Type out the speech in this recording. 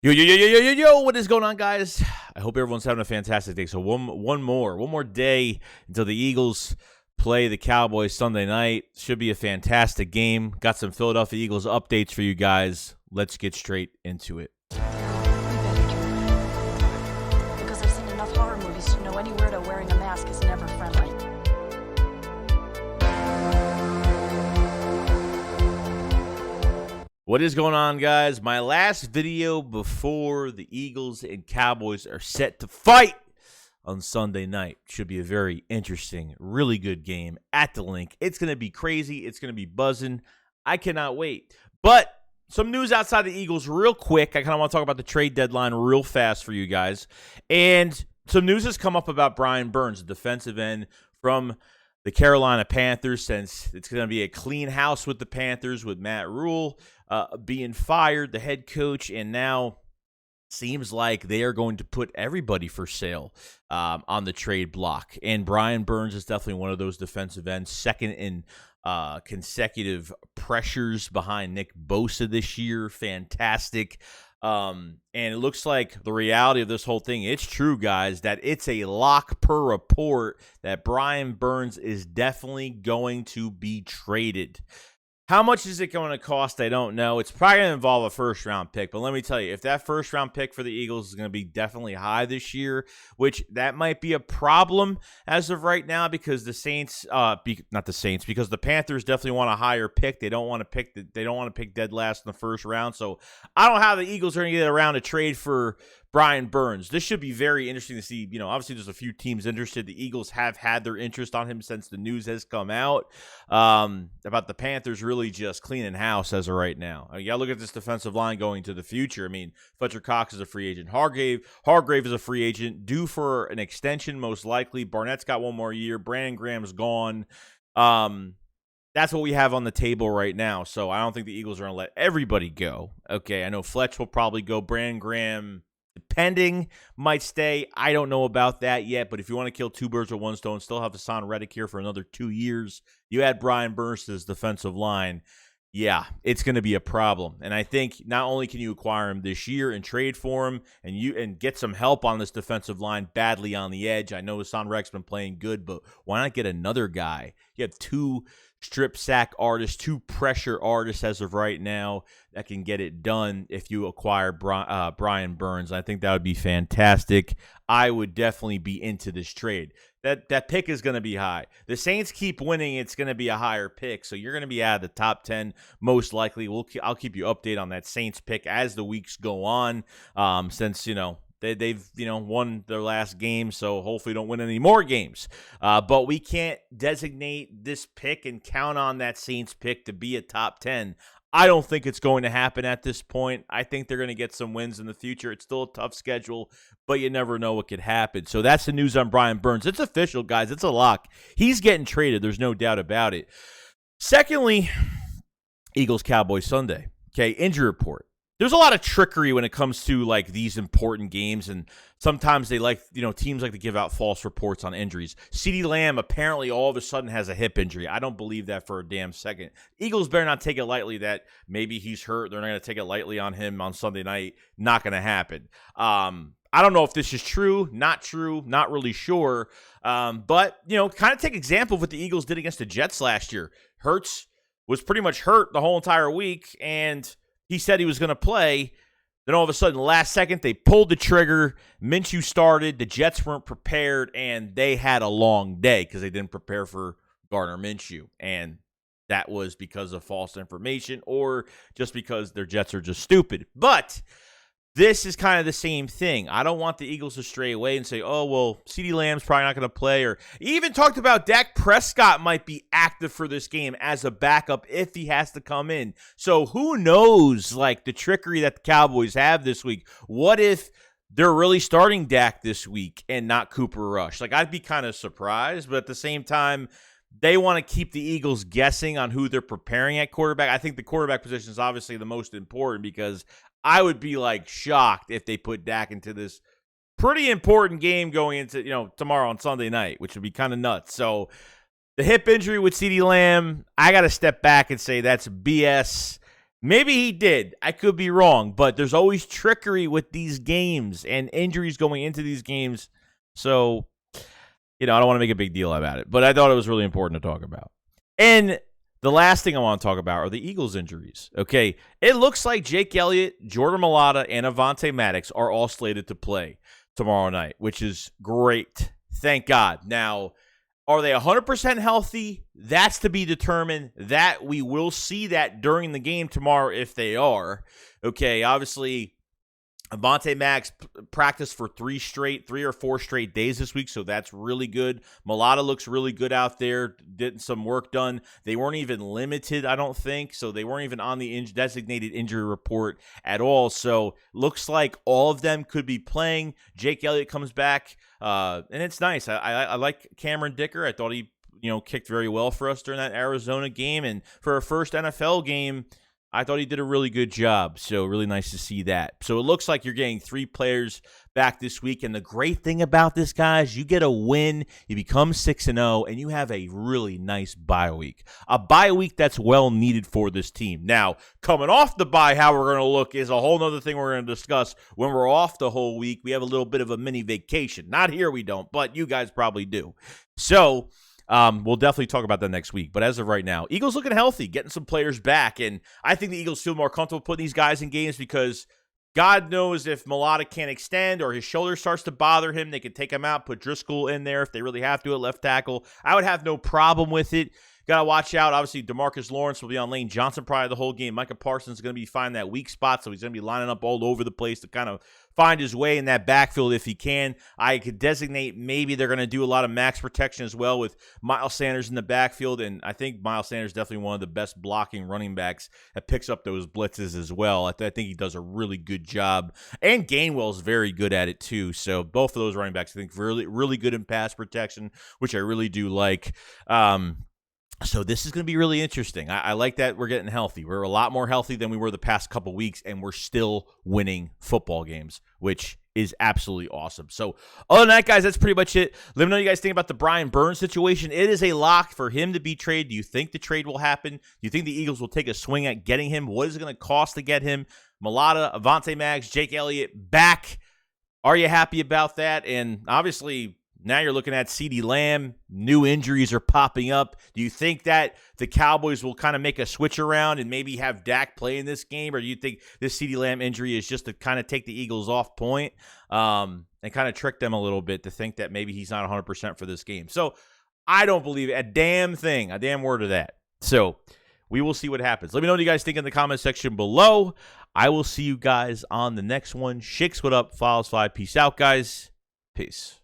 Yo, what is going on, guys? I hope everyone's having a fantastic day. So one more day until the Eagles play the Cowboys Sunday night. Should be a fantastic game. Got some Philadelphia Eagles updates for you guys. Let's get straight into it. Because I've seen enough horror movies to know any weirdo wearing a mask is never friendly. What is going on, guys? My last video before the Eagles and Cowboys are set to fight on Sunday night. Should be a very interesting, really good game at the link. It's going to be crazy. It's going to be buzzing. I cannot wait. But some news outside the Eagles real quick. I kind of want to talk about the trade deadline real fast for you guys. And some news has come up about Brian Burns, the defensive end from the Carolina Panthers, since it's going to be a clean house with the Panthers with Matt Rule being fired, the head coach, and now seems like they are going to put everybody for sale on the trade block. And Brian Burns is definitely one of those defensive ends, second in consecutive pressures behind Nick Bosa this year. Fantastic. And it looks like the reality of this whole thing, it's true, guys, that it's a lock per report that Brian Burns is definitely going to be traded. How much is it going to cost? I don't know. It's probably going to involve a first-round pick. But let me tell you, if that first-round pick for the Eagles is going to be definitely high this year, which that might be a problem as of right now because the Saints, because the Panthers definitely want a higher pick. They don't want to pick dead last in the first round. So I don't know how the Eagles are going to get around a trade for Brian Burns. This should be very interesting to see. You know, obviously there's a few teams interested. The Eagles have had their interest on him since the news has come out about the Panthers really just cleaning house as of right now. You got to look at this defensive line going to the future. I mean, Fletcher Cox is a free agent. Hargrave is a free agent, due for an extension most likely. Barnett's got one more year. Brandon Graham's gone. That's what we have on the table right now. So I don't think the Eagles are going to let everybody go. Okay, I know Fletch will probably go. Brandon Graham, depending, might stay. I don't know about that yet, but if you want to kill two birds with one stone, still have Hassan Reddick here for another 2 years. You add Brian Burns to this defensive line. Yeah, it's going to be a problem. And I think not only can you acquire him this year and trade for him and get some help on this defensive line badly on the edge. I know Hassan Reddick's been playing good, but why not get another guy? You have two strip sack artists, two pressure artists as of right now that can get it done if you acquire Brian Burns. I think that would be fantastic. I would definitely be into this trade. That pick is going to be high. The Saints keep winning, it's going to be a higher pick, so you're going to be out of the top 10 most likely. I'll keep you updated on that Saints pick as the weeks go on, since, they've won their last game, so hopefully don't win any more games. But we can't designate this pick and count on that Saints pick to be a top 10. I don't think it's going to happen at this point. I think they're going to get some wins in the future. It's still a tough schedule, but you never know what could happen. So that's the news on Brian Burns. It's official, guys. It's a lock. He's getting traded. There's no doubt about it. Secondly, Eagles-Cowboys Sunday. Okay, injury report. There's a lot of trickery when it comes to like these important games, and sometimes they teams like to give out false reports on injuries. CeeDee Lamb apparently all of a sudden has a hip injury. I don't believe that for a damn second. Eagles better not take it lightly that maybe he's hurt. They're not going to take it lightly on him on Sunday night. Not going to happen. I don't know if this is true, not really sure. But, kind of take example of what the Eagles did against the Jets last year. Hurts was pretty much hurt the whole entire week, and he said he was going to play. Then all of a sudden, last second, they pulled the trigger. Minshew started. The Jets weren't prepared, and they had a long day because they didn't prepare for Gardner Minshew. And that was because of false information or just because their Jets are just stupid. But this is kind of the same thing. I don't want the Eagles to stray away and say, oh, well, CeeDee Lamb's probably not going to play. Or even talked about Dak Prescott might be active for this game as a backup if he has to come in. So who knows, like, the trickery that the Cowboys have this week. What if they're really starting Dak this week and not Cooper Rush? Like, I'd be kind of surprised, but at the same time, they want to keep the Eagles guessing on who they're preparing at quarterback. I think the quarterback position is obviously the most important because I would be like shocked if they put Dak into this pretty important game going into, tomorrow on Sunday night, which would be kind of nuts. So the hip injury with CeeDee Lamb, I got to step back and say that's BS. Maybe he did. I could be wrong, but there's always trickery with these games and injuries going into these games. So, I don't want to make a big deal about it, but I thought it was really important to talk about. And the last thing I want to talk about are the Eagles injuries. Okay, it looks like Jake Elliott, Jordan Mailata, and Avonte Maddox are all slated to play tomorrow night, which is great. Thank God. Now, are they 100% healthy? That's to be determined. That we will see that during the game tomorrow if they are. Okay, obviously, Avonte Maddox practiced for 3 or 4 straight days this week, so that's really good. Mailata looks really good out there, getting some work done. They weren't even limited, I don't think, so they weren't even on the designated injury report at all. So looks like all of them could be playing. Jake Elliott comes back, and it's nice. I like Cameron Dicker. I thought he kicked very well for us during that Arizona game, and for a first NFL game, I thought he did a really good job, so really nice to see that. So it looks like you're getting 3 players back this week, and the great thing about this, guys, you get a win, you become 6-0, and you have a really nice bye week. A bye week that's well needed for this team. Now, coming off the bye, how we're going to look is a whole other thing we're going to discuss when we're off the whole week. We have a little bit of a mini vacation. Not here, we don't, but you guys probably do. So we'll definitely talk about that next week. But as of right now, Eagles looking healthy, getting some players back. And I think the Eagles feel more comfortable putting these guys in games because God knows if Mailata can't extend or his shoulder starts to bother him, they can take him out, put Driscoll in there if they really have to at left tackle. I would have no problem with it. Got to watch out. Obviously, DeMarcus Lawrence will be on Lane Johnson probably the whole game. Micah Parsons is going to be finding that weak spot, so he's going to be lining up all over the place to kind of find his way in that backfield if he can. I could designate maybe they're going to do a lot of max protection as well with Miles Sanders in the backfield, and I think Miles Sanders is definitely one of the best blocking running backs that picks up those blitzes as well. I think he does a really good job, and Gainwell's very good at it too. So both of those running backs I think really, really good in pass protection, which I really do like. So this is going to be really interesting. I like that we're getting healthy. We're a lot more healthy than we were the past couple weeks, and we're still winning football games, which is absolutely awesome. So other than that, guys, that's pretty much it. Let me know what you guys think about the Brian Burns situation. It is a lock for him to be traded. Do you think the trade will happen? Do you think the Eagles will take a swing at getting him? What is it going to cost to get him? Mailata, Avonte Maddox, Jake Elliott back. Are you happy about that? And obviously, now you're looking at CeeDee Lamb. New injuries are popping up. Do you think that the Cowboys will kind of make a switch around and maybe have Dak play in this game? Or do you think this CeeDee Lamb injury is just to kind of take the Eagles off point and kind of trick them a little bit to think that maybe he's not 100% for this game? So I don't believe a damn thing, a damn word of that. So we will see what happens. Let me know what you guys think in the comment section below. I will see you guys on the next one. Shakes what up, Files 5. Peace out, guys. Peace.